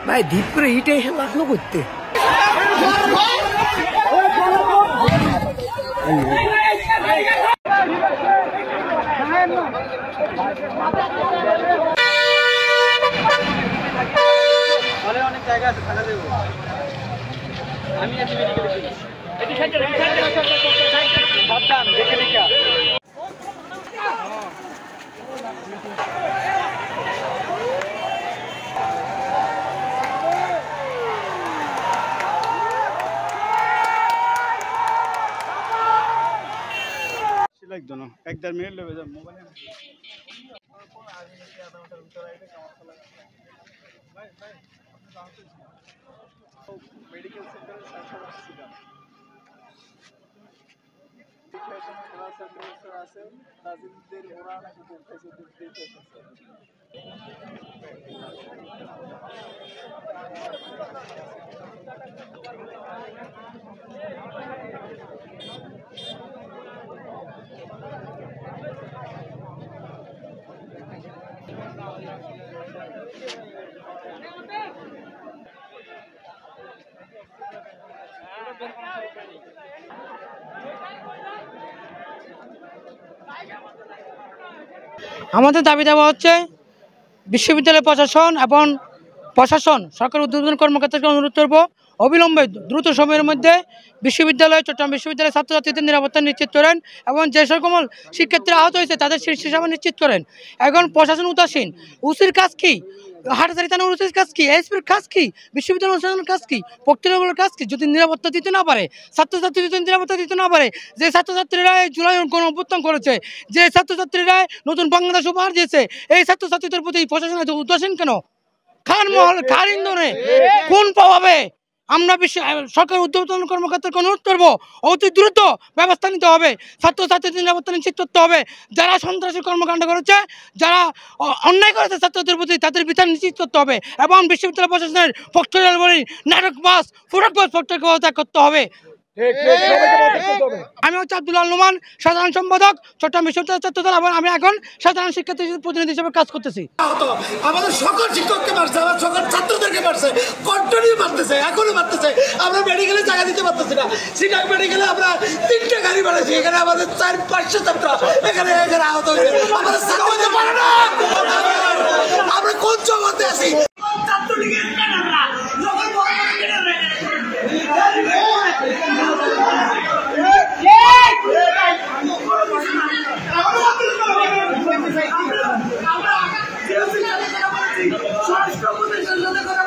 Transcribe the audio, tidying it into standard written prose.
ভাই ধিপ করে ইটে এসে লাগলো করতে। অনেক জায়গা আছে থাকা দেবো আমি সাবধান দেখে দেখে লাগতো না 1-1.5 মিনিট লেগে যাবে মোবাইলে মেডিকেল সেন্টারে আছে তাদের ওরা নাকি বলতেছে আমাদের দাবি দেওয়া হচ্ছে বিশ্ববিদ্যালয় প্রশাসন এবং সরকার উদ্বোধন কর্মকর্তাকে অনুরোধ করব অবিলম্বে দ্রুত সময়ের মধ্যে চট্টগ্রাম বিশ্ববিদ্যালয়ের ছাত্রছাত্রীদের নিরাপত্তা নিশ্চিত করেন এবং যে সকল শিক্ষার্থীরা আহত হয়েছে তাদের চিকিৎসা নিশ্চিত করেন। এখন প্রশাসন উদাসীন। উচির কাজ কি? হাটাজারি থানার উচির কাজ কি? এসপির কাজ কি? বিশ্ববিদ্যালয় প্রশাসনের কাজ কি? পক্তব্যের কাজ কি? যদি নিরাপত্তা দিতে না পারে, ছাত্রছাত্রী যদি নিরাপত্তা দিতে না পারে, যে ছাত্রছাত্রীরা জুলাই গণ অভ্যুত্থান করেছে, যে ছাত্রছাত্রীরা নতুন বাংলাদেশ উপহার দিয়েছে, এই ছাত্রছাত্রীদের প্রতি প্রশাসন এত উদাসীন কেন? কার ইন্ধনে কোন প্রভাবে? আমরা সরকার উদ্বোধন কর্মকর্তাকে অনুরোধ করবো অতি দ্রুত ব্যবস্থা নিতে হবে। ছাত্রছাত্রীদের নিরাপত্তা নিশ্চিত করতে হবে। যারা সন্ত্রাসী কর্মকাণ্ড করেছে, যারা অন্যায় করেছে ছাত্রদের প্রতি, তাদের বিচার নিশ্চিত করতে হবে এবং বিশ্ববিদ্যালয় প্রশাসনের ফ্যাক্টরিয়াল বলি নাটকবাজ ফটকবাজ ত্যাগ করতে হবে। আমি হচ্ছে আব্দুল আল-নোমান, সাধারণ সম্পাদক চট্টগ্রাম বিশ্ববিদ্যালয় ছাত্রদল এবং আমি এখন সাধারণ শিক্ষার্থী প্রতিনিধি হিসেবে কাজ করতেছি। আমাদের সকল শিক্ষককে মারছে, আমার সকল ছাত্রদেরকে মারছে, কন্টিনিউ মারতেছে, এখনো মারতেছে। আমরা মেডিকেলে জায়গা দিতে পারতেছি না। সিটাক মেডিকেলে আমরা 3টে গাড়ি বানাইছি, এখানে আমাদের 400-500 ছাত্র এখানে আহত হয়েছে। আমাদের ছাত্রদের পারে না, আমরা কোন জগতে আছি? স্বরাষ্ট্র উপদেষ্টার সাথে কথা